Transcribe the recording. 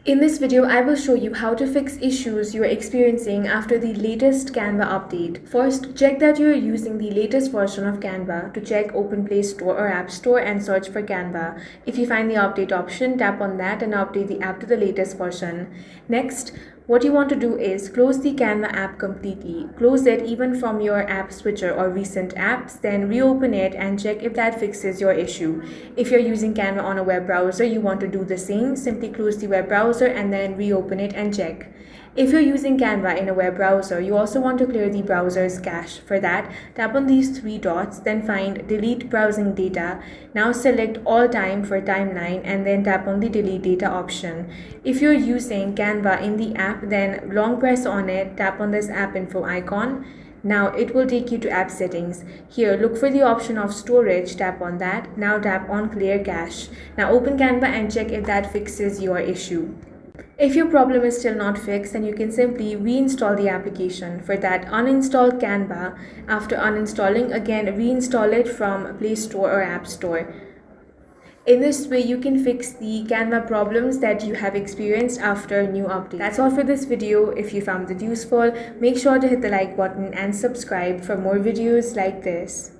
In this video, I will show you how to fix issues you are experiencing after the latest Canva update. First, check that you are using the latest version of Canva. To check, open Play Store or App Store and search for Canva. If you find the update option, tap on that and update the app to the latest version. Next, what you want to do is close the Canva app completely. Close it even from your app switcher or recent apps, then reopen it and check if that fixes your issue. If you're using Canva on a web browser, you want to do the same. Simply close the web browser and then reopen it and check. If you're using Canva in a web browser, you also want to clear the browser's cache. For that, tap on these three dots, then find Delete Browsing Data. Now select All Time for Timeline and then tap on the Delete Data option. If you're using Canva in the app, then long press on it, tap on this App Info icon. Now it will take you to app settings. Here, look for the option of storage, tap on that. Now tap on Clear Cache. Now open Canva and check if that fixes your issue. If your problem is still not fixed, then you can simply reinstall the application. For that, uninstall Canva. After uninstalling, again reinstall it from Play Store or App Store. In this way, you can fix the Canva problems that you have experienced after new update. That's all for this video. If you found it useful, make sure to hit the like button and subscribe for more videos like this.